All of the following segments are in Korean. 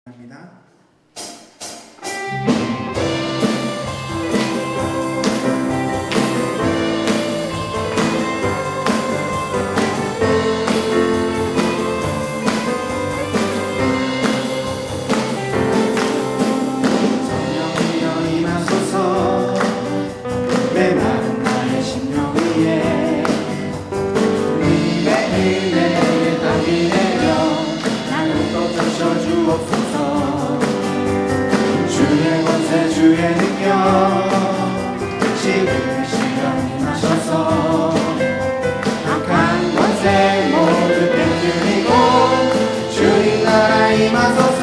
합니다. 성령이여 임하소서 메마른 나의 심령 위에 주님의 은혜에 담비 내려 나를 또 적셔주옵소서. 주의 권세 주의 능력 지금 시간 임하셔서 악한 권세 모두 깨뜨리고 주님 나라 임하소서.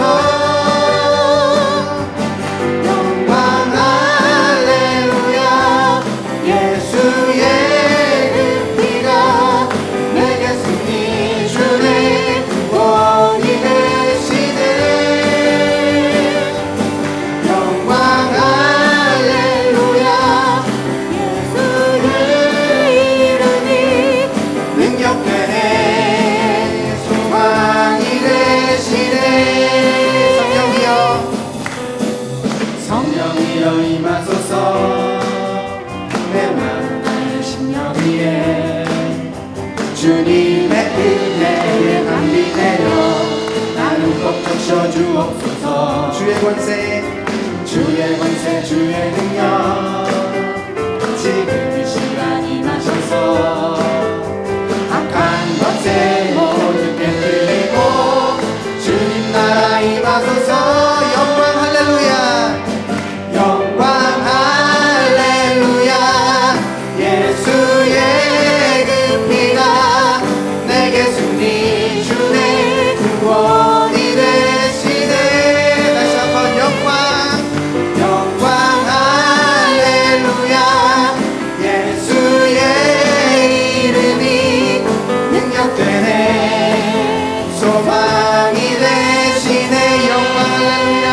성령이여 임하소서 메마른 나의 심령 위에 주님의 은혜에 담비 내려 나를 꼭 적셔주옵소서. 주의 권세 주의 능력 지금 이 시간 임하셔서 악한 권세 모두 깨뜨리고 주님 나라 임하소서. 영광 할렐루야 영광 할렐루야. 예수의 그 피가 내게 승리 주네 구원이 되시네. 다시 한번 영광 할렐루야. 예수의 이름이 능력되네 소망이 되시네. 영광 할렐루야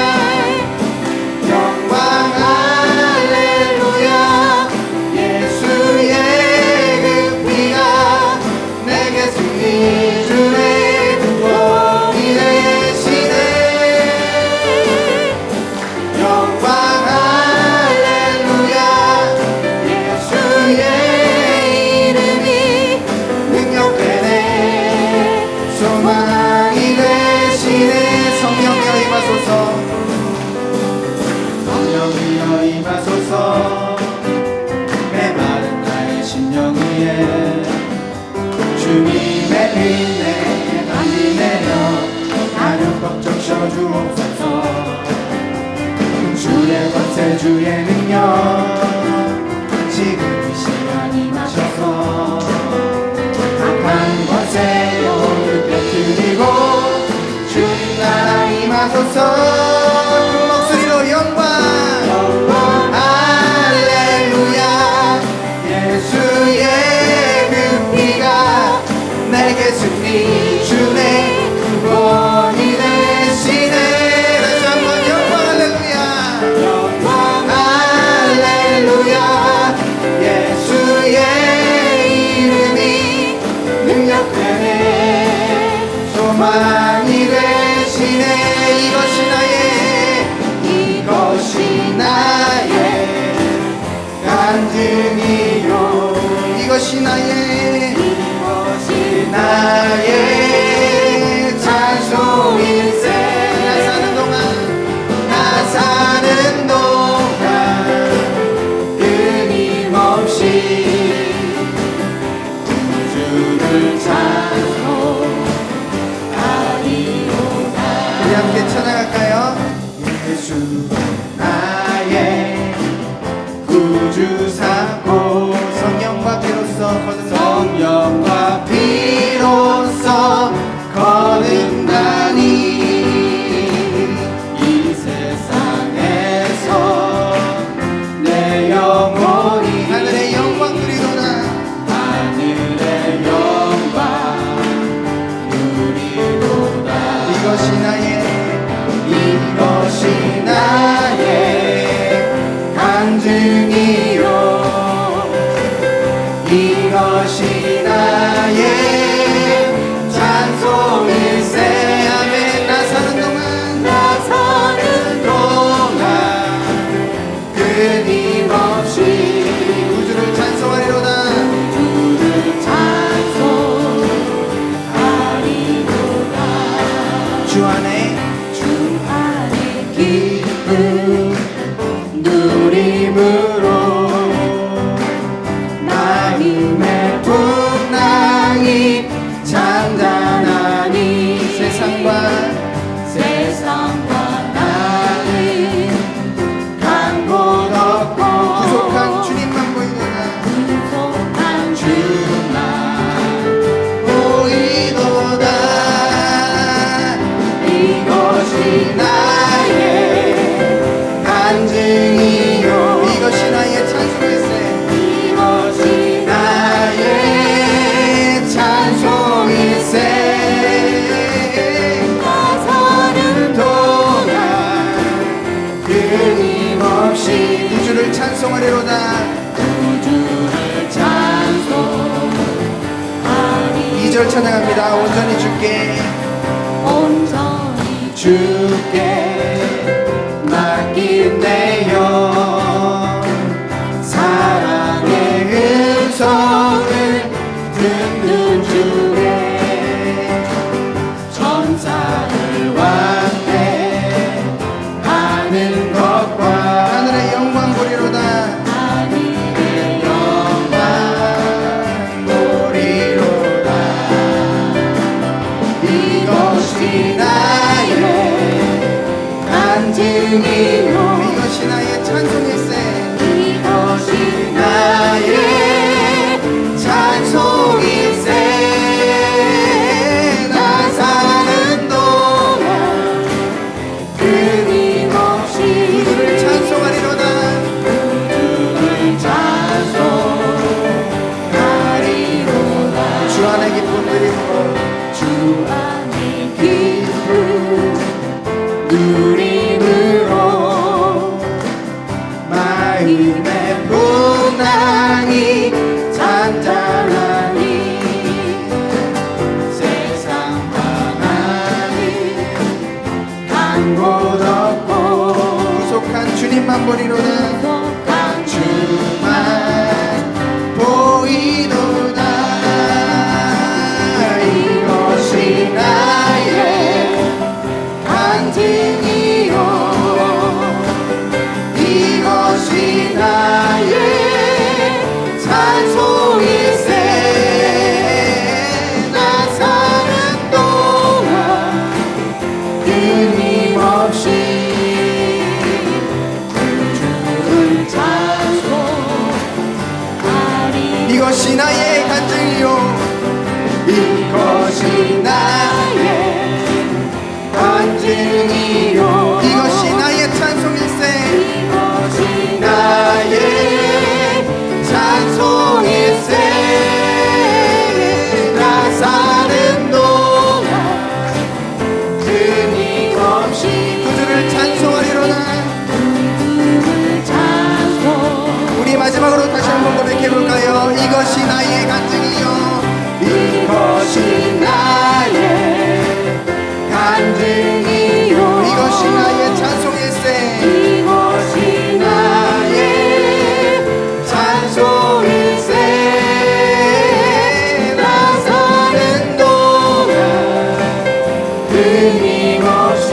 성령이여 임하소서 메마른 나의 심령 위에 주님의 은혜에 담비 내려 나를 꼭 적셔주옵소서. 주의 권세 주의 능력 지금 이 시간 임하셔서 악한 권세 모두 깨뜨리고 주님 나라 임하소서. 영광 할렐루야. 예수의 그 피가 내게 승리 주네 구원이 되시네. 다시 한번 영광 할렐루야. 예수의 이름이 능력되네 소망이 되시네. 이것이 나의 간증이요. 이것이 나의 찬송일세. 나 사는 동안 끊임없이 주를 찬송하리로다. 우리 함께 찬양할까요? 예수 나의 구주사고 성령과 피로써 거듭나니 이 세상에서 내 영혼이 하늘의 영광 누리도다. 하늘의 영광 누리도다. 이것이 나의 간증이요. 이것이 나의 영광드리로다. 구주를 찬송하리. 2절 찬양합니다. 온전히 주께 온전히 주께 맡긴 내 영 사랑의 음성을 듣는 주에 전사를 완대하는 것과 하늘의 영광 보리로다. 하늘의 영광 보리로다. 이것이 나의 간증이요 이것이 나의 찬송일세. 이것이 나의 찬송일세. 나 사는 동안 끊임없이 주를 찬송하리로다. 주를 찬송하리로다. 주 안에 기쁨 누리고 주 안에 기쁨 누림으로 마음의 풍랑이 잔잔하니 세상 방황이 간 곳 없고 구속한 주님만 보리로다. 구속한 주만 보이도다. 이것이 나의 간증이요 이것이 나의 찬송일세. 나 사는 동안 끊임없이 주를 찬송하리. 이것이 나의 간증이요 이것이 나의 간증이요 이것이 나의 찬송일세. 이것이 나의 찬송일세. 나 사는 동안 끊임없이 그들을 찬송하리로다. 그들을 찬송. 우리 마지막으로 다시 한번 고백해볼까요? 이것이 나의 간증이요 이것이 나의 간증이요 이것이 나의 찬송일세. 이것이 나의 찬송일세. 나 사는 동안 끊임없이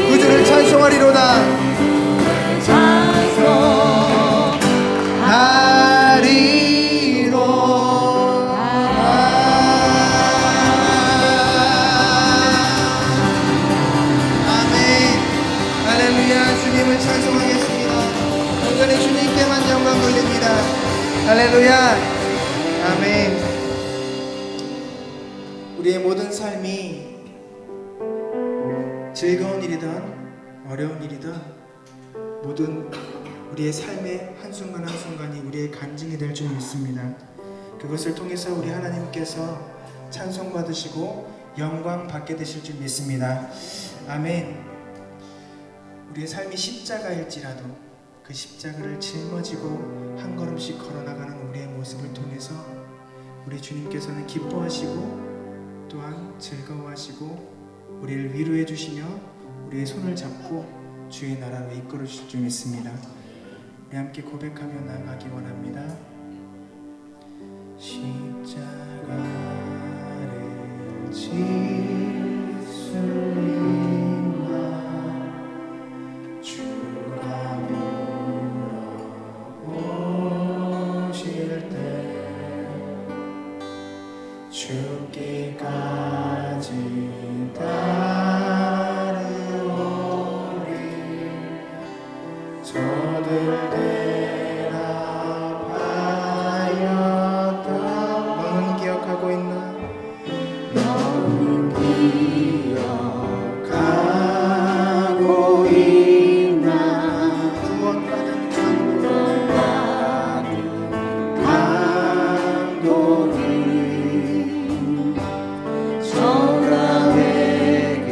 그주를 찬송하리로다. 할렐루야. 아멘. 우리의 모든 삶이 즐거운 일이든 어려운 일이든 모든 우리의 삶의 한순간 한순간이 우리의 간증이 될 줄 믿습니다. 그것을 통해서 우리 하나님께서 찬송받으시고 영광 받게 되실 줄 믿습니다. 아멘. 우리의 삶이 십자가일지라도 그 십자가를 짊어지고 한 걸음씩 걸어나가는 우리의 모습을 통해서 우리 주님께서는 기뻐하시고 또한 즐거워하시고 우리를 위로해 주시며 우리의 손을 잡고 주의 나라로 이끌어 주실 줄 믿습니다. 우리 함께 고백하며 나가기 원합니다. 십자가를 질 수 있나 주가 물어보실 때 죽기까지 따르오리 저들 대답하였다. 너는 기억하고 있나? 너는 기억하고 있나? 구원받은 감동이 정감의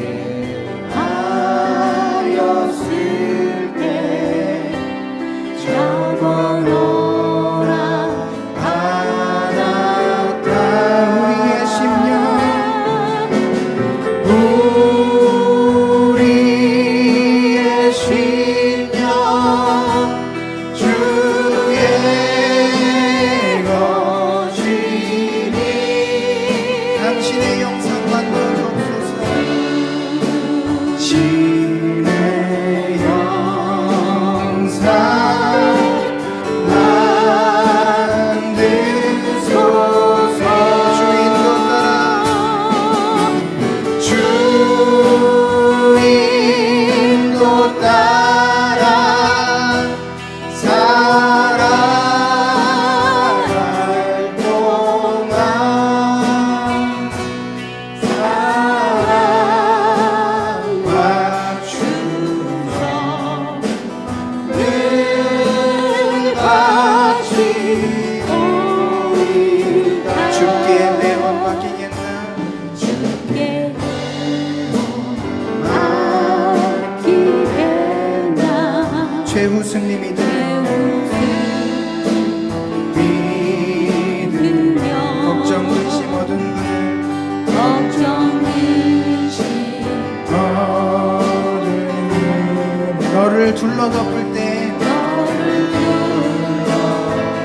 눌러 덮을 때 너를 눌러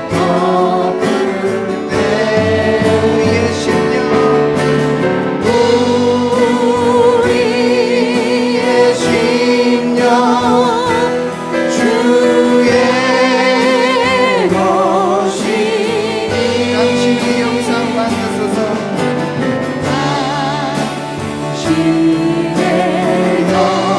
덮을 우리의 심령 우리의 심령 주의 것이니 당신의 영상 만드소서 당신의 영상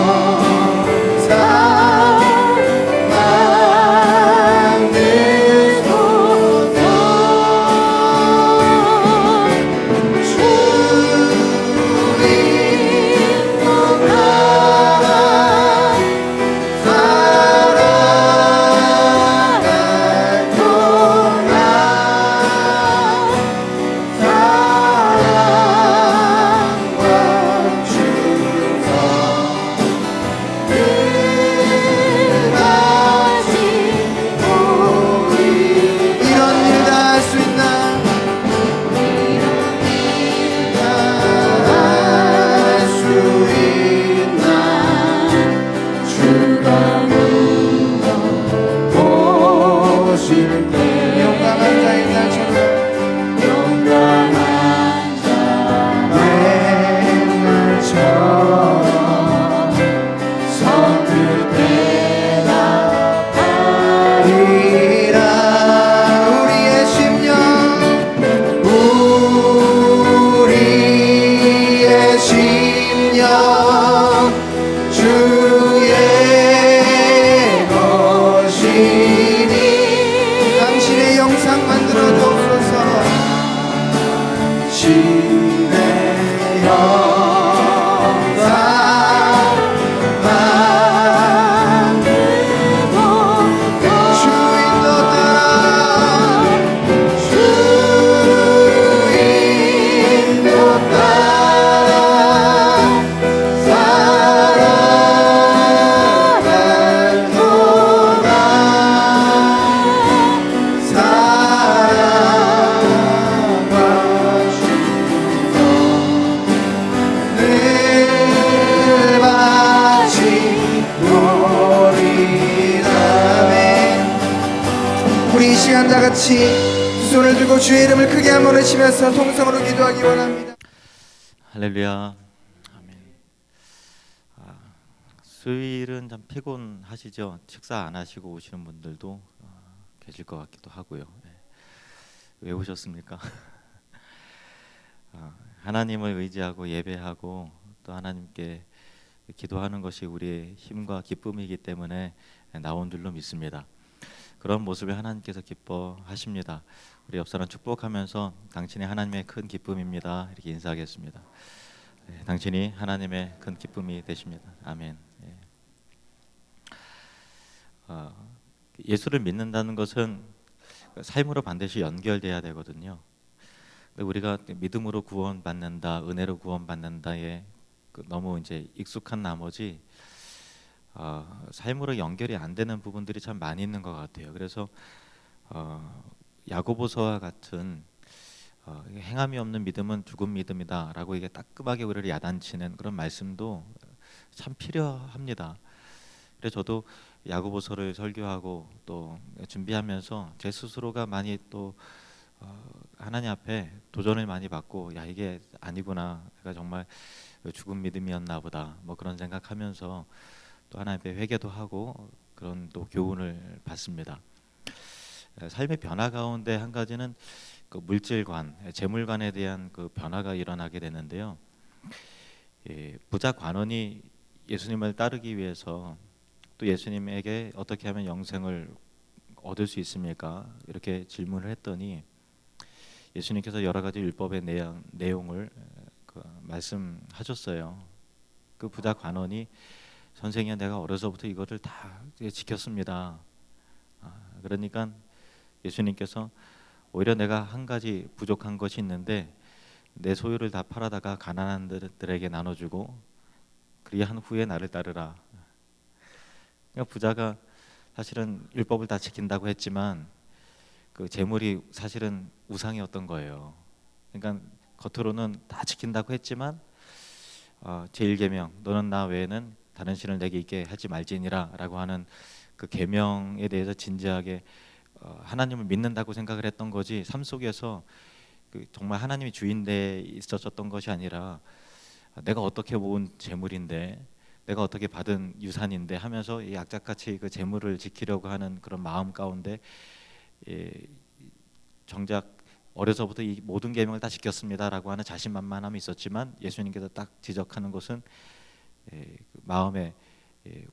우리 이 시간 다 같이 두 손을 들고 주의 이름을 크게 한번 외치면서 통성으로 기도하기 원합니다. 할렐루야. 아멘. 수요일은 참 피곤하시죠? 식사 안 하시고 오시는 분들도 계실 것 같기도 하고요. 왜 오셨습니까? 하나님을 의지하고 예배하고 또 하나님께 기도하는 것이 우리의 힘과 기쁨이기 때문에 나온 줄로 믿습니다. 그런 모습을 하나님께서 기뻐하십니다. 우리 옆 사람 축복하면서 당신이 하나님의 큰 기쁨입니다. 이렇게 인사하겠습니다. 당신이 하나님의 큰 기쁨이 되십니다. 아멘. 예수를 믿는다는 것은 삶으로 반드시 연결돼야 되거든요. 우리가 믿음으로 구원받는다, 은혜로 구원받는다에 너무 이제 익숙한 나머지 삶으로 연결이 안 되는 부분들이 참 많이 있는 것 같아요. 그래서 야고보서와 같은 행함이 없는 믿음은 죽은 믿음이다라고 이게 따끔하게 우리를 야단치는 그런 말씀도 참 필요합니다. 그래서 저도 야고보서를 설교하고 또 준비하면서 제 스스로가 많이 또 하나님 앞에 도전을 많이 받고 야 이게 아니구나, 내가 정말 죽은 믿음이었나 보다 뭐 그런 생각하면서 또 하나님 앞에 회개도 하고 그런 또 교훈을 받습니다. 삶의 변화 가운데 한 가지는 그 물질관, 재물관에 대한 그 변화가 일어나게 되는데요. 부자 관원이 예수님을 따르기 위해서 또 예수님에게 어떻게 하면 영생을 얻을 수 있습니까? 이렇게 질문을 했더니 예수님께서 여러 가지 율법의 내용을 말씀하셨어요. 그 부자 관원이 선생님 내가 어려서부터 이거를 다 지켰습니다. 그러니까 예수님께서 오히려 내가 한 가지 부족한 것이 있는데 내 소유를 다 팔아다가 가난한 들에게 나눠주고 그리한 후에 나를 따르라. 그러니까 부자가 사실은 율법을 다 지킨다고 했지만 그 재물이 사실은 우상이었던 거예요. 그러니까 겉으로는 다 지킨다고 했지만 제1계명 너는 나 외에는 다른 신을 내게 있게 하지 말지니라라고 하는 그 계명에 대해서 진지하게 하나님을 믿는다고 생각을 했던 거지, 삶 속에서 그 정말 하나님이 주인돼 있었던 것이 아니라 내가 어떻게 모은 재물인데, 내가 어떻게 받은 유산인데 하면서 이 악착같이 그 재물을 지키려고 하는 그런 마음 가운데 정작 어려서부터 이 모든 계명을 다 지켰습니다라고 하는 자신만만함이 있었지만, 예수님께서 딱 지적하는 것은 그 마음에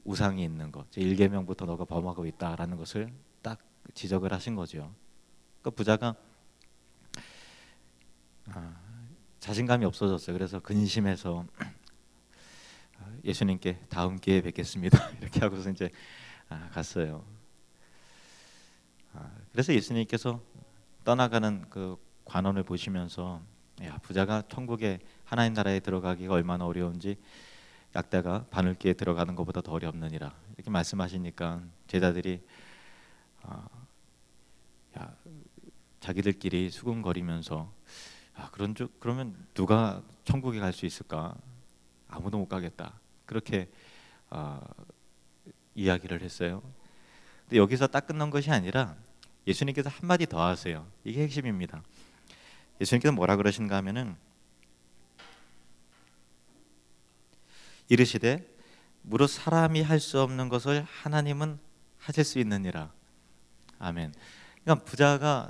우상이 있는 것, 제 1계명부터 너가 범하고 있다라는 것을 딱 지적을 하신 거죠. 그 부자가 자신감이 없어졌어요. 그래서 근심해서 예수님께 다음 기회에 뵙겠습니다 이렇게 하고서 이제 갔어요. 그래서 예수님께서 떠나가는 그 관원을 보시면서, 야, 부자가 천국에 하나님 나라에 들어가기가 얼마나 어려운지 약대가 바늘기에 들어가는 것보다 더 어렵느니라 이렇게 말씀하시니까 제자들이 자기들끼리 수군거리면서 그러면 누가 천국에 갈 수 있을까? 아무도 못 가겠다. 그렇게 이야기를 했어요. 근데 여기서 딱 끝난 것이 아니라 예수님께서 한마디 더 하세요. 이게 핵심입니다. 예수님께서 뭐라 그러신가 하면은, 이르시되 무릇 사람이 할 수 없는 것을 하나님은 하실 수 있느니라. 아멘. 그러니까 부자가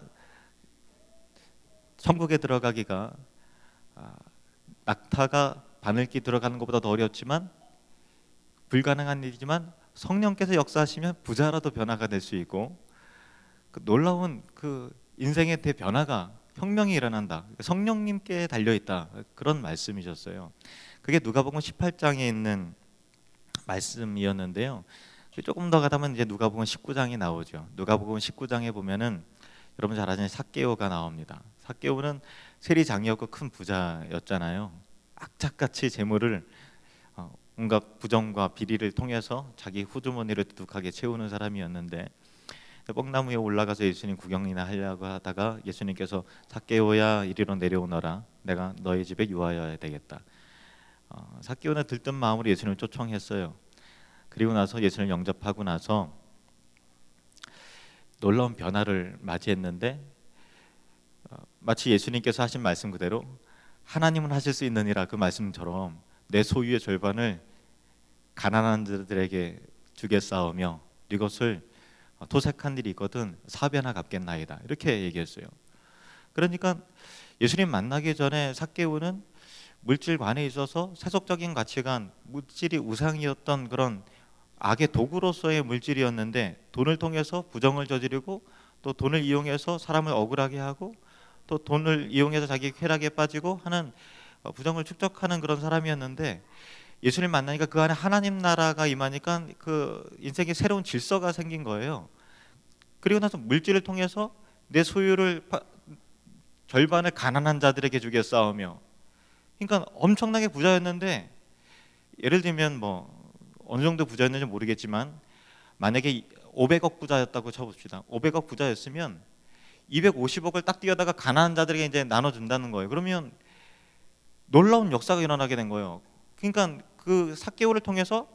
천국에 들어가기가 낙타가 바늘기 들어가는 것보다 더 어렵지만, 불가능한 일이지만 성령께서 역사하시면 부자라도 변화가 될 수 있고, 그 놀라운 그 인생의 대변화가, 혁명이 일어난다. 성령님께 달려 있다. 그런 말씀이셨어요. 그게 누가복음 18장에 있는 말씀이었는데요. 조금 더 가다면 이제 누가복음 19장이 나오죠. 누가복음 19장에 보면은 여러분 잘 아시는 삭개오가 나옵니다. 삭개오는 세리장이었고 큰 부자였잖아요. 악착같이 재물을 온갖 부정과 비리를 통해서 자기 후주머니를 두둑하게 채우는 사람이었는데, 뽕나무 위에 올라가서 예수님 구경이나 하려고 하다가 예수님께서 삭개오야 이리로 내려오너라, 내가 너희 집에 유하여야 되겠다. 삭개오는 들뜬 마음으로 예수님을 초청했어요. 그리고 나서 예수님을 영접하고 나서 놀라운 변화를 맞이했는데, 마치 예수님께서 하신 말씀 그대로 하나님은 하실 수 있느니라 그 말씀처럼 내 소유의 절반을 가난한 자들에게 주겠사오며 이것을 토색한 일이 있거든 사배나 갚겠나이다 이렇게 얘기했어요. 그러니까 예수님 만나기 전에 삭개오는 물질관에 있어서 세속적인 가치관, 물질이 우상이었던 그런 악의 도구로서의 물질이었는데, 돈을 통해서 부정을 저지르고 또 돈을 이용해서 사람을 억울하게 하고 또 돈을 이용해서 자기 쾌락에 빠지고 하는 부정을 축적하는 그런 사람이었는데, 예수님 만나니까 그 안에 하나님 나라가 임하니까 그 인생에 새로운 질서가 생긴 거예요. 그리고 나서 물질을 통해서 내 소유를 절반을 가난한 자들에게 주겠사오며, 그러니까 엄청나게 부자였는데, 예를 들면 뭐 어느 정도 부자였는지 모르겠지만 만약에 500억 부자였다고 쳐봅시다. 500억 부자였으면 250억을 딱 띄어다가 가난한 자들에게 이제 나눠준다는 거예요. 그러면 놀라운 역사가 일어나게 된 거예요. 그러니까 그 삭개오를 통해서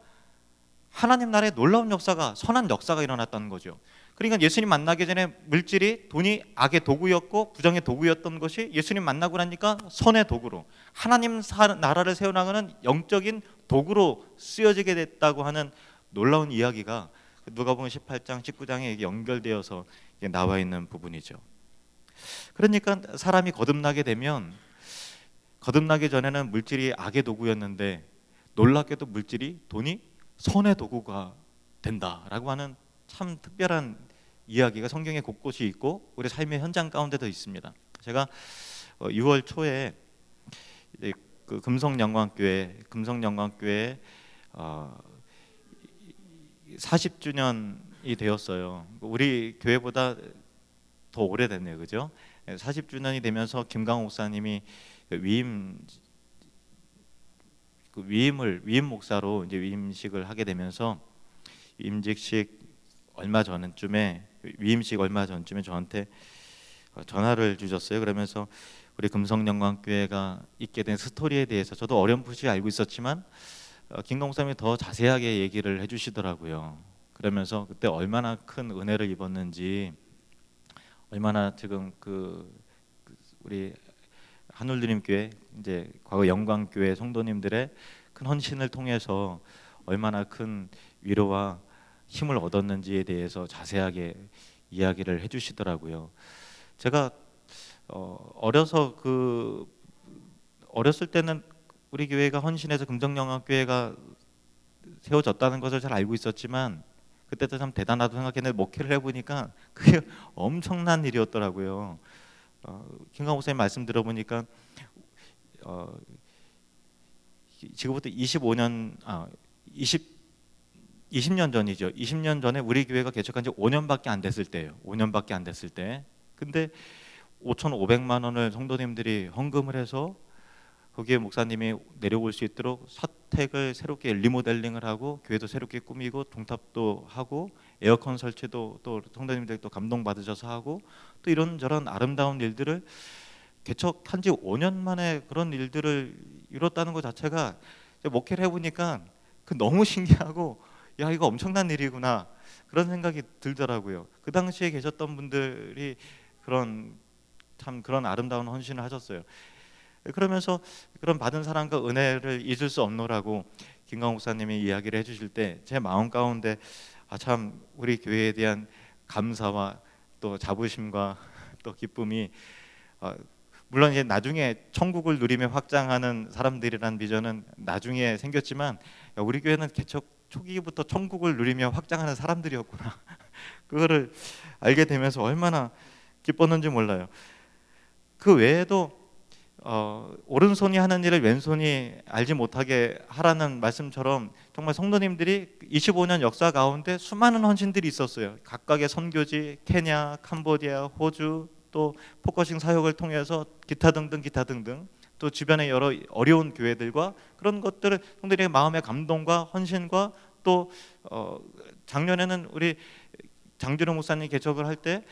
하나님 나라의 놀라운 역사가, 선한 역사가 일어났다는 거죠. 그러니까 예수님 만나기 전에 물질이, 돈이 악의 도구였고 부정의 도구였던 것이 예수님 만나고 나니까 선의 도구로, 하나님 나라를 세워나가는 영적인 도구로 쓰여지게 됐다고 하는 놀라운 이야기가 누가복음 18장, 19장에 연결되어서 나와 있는 부분이죠. 그러니까 사람이 거듭나게 되면, 거듭나기 전에는 물질이 악의 도구였는데 놀랍게도 물질이, 돈이 선의 도구가 된다라고 하는 참 특별한 이야기가 성경에 곳곳이 있고 우리 삶의 현장 가운데도 있습니다. 제가 6월 초에 그 금성영광교회 40주년이 되었어요. 우리 교회보다 더 오래됐네요, 그죠? 40주년이 되면서 김강호 목사님이 위임 목사로 이제 위임식을 하게 되면서 위임식 얼마 전쯤에 저한테 전화를 주셨어요. 그러면서 우리 금성영광교회가 있게 된 스토리에 대해서 저도 어렴풋이 알고 있었지만 김강 목사님이 더 자세하게 얘기를 해주시더라고요. 그러면서 그때 얼마나 큰 은혜를 입었는지, 얼마나 지금 우리 한울드림교회, 이제 과거 영광교회 성도님들의 큰 헌신을 통해서 얼마나 큰 위로와 힘을 얻었는지에 대해서 자세하게 이야기를 해주시더라고요. 제가 어렸을 때는 우리 교회가 헌신해서 금정영광교회가 세워졌다는 것을 잘 알고 있었지만, 그때도 참 대단하다고 생각했는데 목회를 해보니까 그게 엄청난 일이었더라고요. 김강 목사님 말씀 들어보니까 지금부터 20년 전이죠. 20년 전에 우리 교회가 개척한 지 5년밖에 안 됐을 때예요. 5년밖에 안 됐을 때. 근데 5,500만 원을 성도님들이 헌금을 해서 거기에 목사님이 내려올 수 있도록 사택을 새롭게 리모델링을 하고 교회도 새롭게 꾸미고 동탑도 하고 에어컨 설치도 또 성도님들 또 감동받으셔서 하고 또 이런저런 아름다운 일들을 개척한 지 5년 만에 그런 일들을 이뤘다는 것 자체가 목회를 해보니까 너무 신기하고, 야, 이거 엄청난 일이구나, 그런 생각이 들더라고요. 그 당시에 계셨던 분들이 그런 아름다운 헌신을 하셨어요. 그러면서 그런 받은 사랑과 은혜를 잊을 수 없노라고 김강 목사님이 이야기를 해주실 때 제 마음 가운데 참 우리 교회에 대한 감사와 또 자부심과 또 기쁨이, 물론 이제 나중에 천국을 누리며 확장하는 사람들이란 비전은 나중에 생겼지만, 우리 교회는 개척 초기부터 천국을 누리며 확장하는 사람들이었구나 그거를 알게 되면서 얼마나 기뻤는지 몰라요. 그 외에도 오른손이 하는 일을 왼손이 알지 못하게 하라는 말씀처럼 정말 성도님들이 25년 역사 가운데 수많은 헌신들이 있었어요. 각각의 선교지, 케냐, 캄보디아, 호주, 또 포커싱 사역을 통해서 기타 등등 또 주변의 여러 어려운 교회들과 그런 것들을 성도들의 마음의 감동과 헌신과 또 작년에는 우리 장준호 목사님 개척을 할 때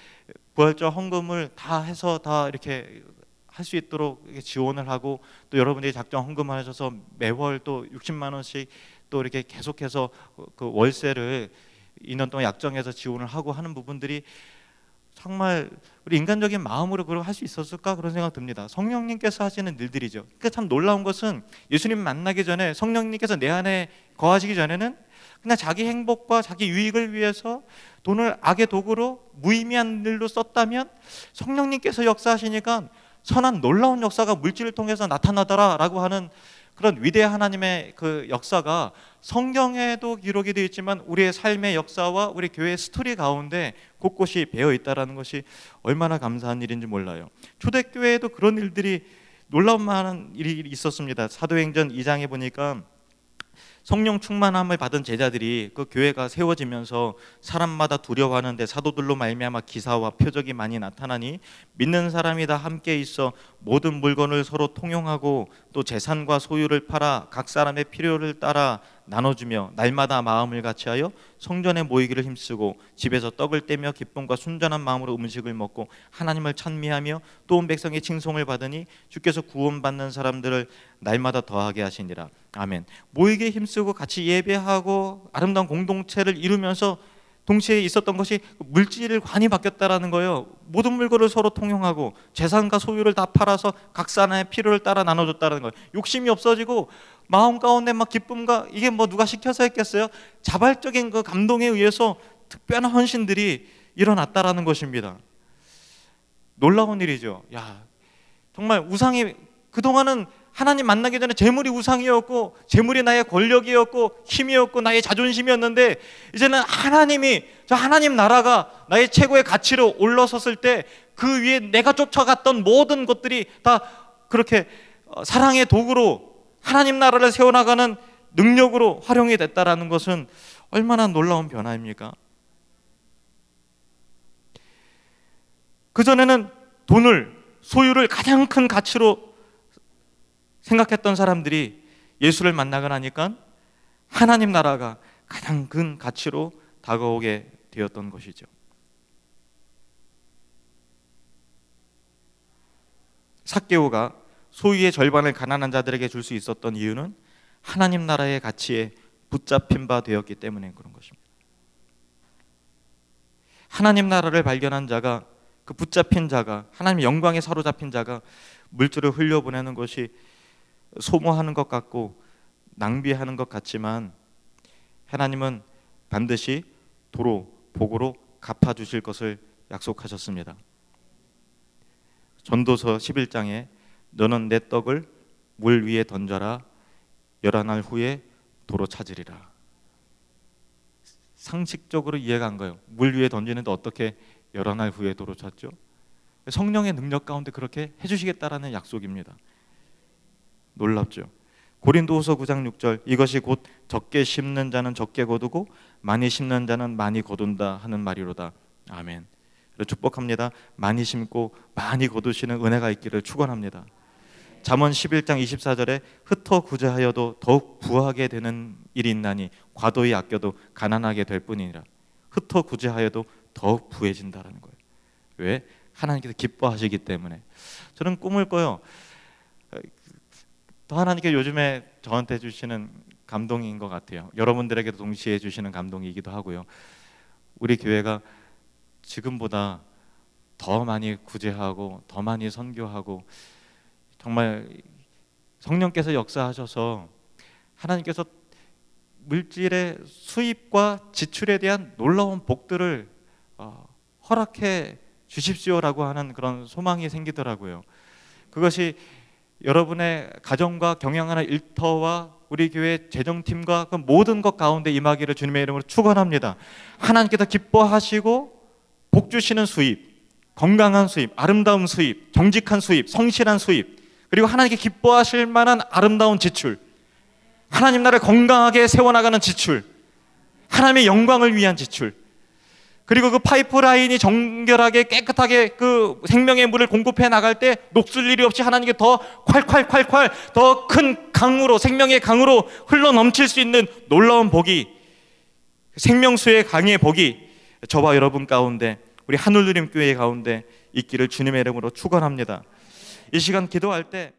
부활절 헌금을 다 해서 다 이렇게 할 수 있도록 지원을 하고, 또 여러분들이 작정 헌금하셔서 매월 또 60만 원씩 또 이렇게 계속해서 그 월세를 2년 동안 약정해서 지원을 하고 하는 부분들이 정말 우리 인간적인 마음으로 그걸 할 수 있었을까, 그런 생각 듭니다. 성령님께서 하시는 일들이죠. 그러니까 참 놀라운 것은 예수님 만나기 전에 성령님께서 내 안에 거하시기 전에는 그냥 자기 행복과 자기 유익을 위해서 돈을 악의 도구로 무의미한 일로 썼다면, 성령님께서 역사하시니까 선한 놀라운 역사가 물질을 통해서 나타나더라라고 하는 그런 위대한 하나님의 그 역사가 성경에도 기록이 되어 있지만 우리의 삶의 역사와 우리 교회의 스토리 가운데 곳곳이 배어 있다라는 것이 얼마나 감사한 일인지 몰라요. 초대교회에도 그런 일들이, 놀라운 만한 일이 있었습니다. 사도행전 2장에 보니까 성령 충만함을 받은 제자들이 그 교회가 세워지면서 사람마다 두려워하는데 사도들로 말미암아 기사와 표적이 많이 나타나니 믿는 사람이 다 함께 있어 모든 물건을 서로 통용하고 또 재산과 소유를 팔아 각 사람의 필요를 따라 나눠주며 날마다 마음을 같이하여 성전에 모이기를 힘쓰고 집에서 떡을 떼며 기쁨과 순전한 마음으로 음식을 먹고 하나님을 찬미하며 또 온 백성의 칭송을 받으니 주께서 구원받는 사람들을 날마다 더하게 하시니라. 아멘. 모이기에 힘쓰고 같이 예배하고 아름다운 공동체를 이루면서 동시에 있었던 것이 물질을 관이 바뀌었다라는 거예요. 모든 물건을 서로 통용하고 재산과 소유를 다 팔아서 각 사람의 필요를 따라 나눠줬다는 거예요. 욕심이 없어지고 마음 가운데 막 기쁨과, 이게 뭐 누가 시켜서 했겠어요? 자발적인 그 감동에 의해서 특별한 헌신들이 일어났다라는 것입니다. 놀라운 일이죠. 야, 정말 우상이, 그동안은 하나님 만나기 전에 재물이 우상이었고 재물이 나의 권력이었고 힘이었고 나의 자존심이었는데, 이제는 하나님이, 저 하나님 나라가 나의 최고의 가치로 올라섰을 때 그 위에 내가 쫓아갔던 모든 것들이 다 그렇게 사랑의 도구로 하나님 나라를 세워나가는 능력으로 활용이 됐다라는 것은 얼마나 놀라운 변화입니까? 그전에는 돈을, 소유를 가장 큰 가치로 생각했던 사람들이 예수를 만나고 나니까 하나님 나라가 가장 큰 가치로 다가오게 되었던 것이죠. 삭개오가 소유의 절반을 가난한 자들에게 줄 수 있었던 이유는 하나님 나라의 가치에 붙잡힌 바 되었기 때문에 그런 것입니다. 하나님 나라를 발견한 자가, 그 붙잡힌 자가, 하나님의 영광에 사로잡힌 자가 물질을 흘려보내는 것이 소모하는 것 같고 낭비하는 것 같지만 하나님은 반드시 도로 복으로 갚아주실 것을 약속하셨습니다. 전도서 11장에 너는 내 떡을 물 위에 던져라 열한 날 후에 도로 찾으리라. 상식적으로 이해가 안 가요. 물 위에 던지는데 어떻게 열한 날 후에 도로 찾죠? 성령의 능력 가운데 그렇게 해주시겠다라는 약속입니다. 놀랍죠? 고린도후서 9장 6절 이것이 곧 적게 심는 자는 적게 거두고 많이 심는 자는 많이 거둔다 하는 말이로다. 아멘. 축복합니다. 많이 심고 많이 거두시는 은혜가 있기를 축원합니다. 잠언 11장 24절에 흩어 구제하여도 더욱 부하게 되는 일이 있나니 과도히 아껴도 가난하게 될 뿐이니라. 흩어 구제하여도 더욱 부해진다라는 거예요. 왜? 하나님께서 기뻐하시기 때문에. 저는 꿈을 꿔요. 더 하나님께 요즘에 저한테 주시는 감동인 것 같아요. 여러분들에게도 동시에 주시는 감동이기도 하고요. 우리 교회가 지금보다 더 많이 구제하고 더 많이 선교하고 정말 성령께서 역사하셔서 하나님께서 물질의 수입과 지출에 대한 놀라운 복들을 허락해 주십시오라고 하는 그런 소망이 생기더라고요. 그것이 여러분의 가정과 경영하는 일터와 우리 교회 재정팀과 그 모든 것 가운데 임하기를 주님의 이름으로 축원합니다. 하나님께서 기뻐하시고 복 주시는 수입, 건강한 수입, 아름다운 수입, 정직한 수입, 성실한 수입, 그리고 하나님께 기뻐하실 만한 아름다운 지출, 하나님 나라를 건강하게 세워나가는 지출, 하나님의 영광을 위한 지출, 그리고 그 파이프라인이 정결하게 깨끗하게 그 생명의 물을 공급해 나갈 때 녹슬 일이 없이 하나님께 더 콸콸콸콸 더 큰 강으로, 생명의 강으로 흘러 넘칠 수 있는 놀라운 복이, 생명수의 강의 복이 저와 여러분 가운데, 우리 하늘누림 교회 가운데 있기를 주님의 이름으로 축원합니다. 이 시간 기도할 때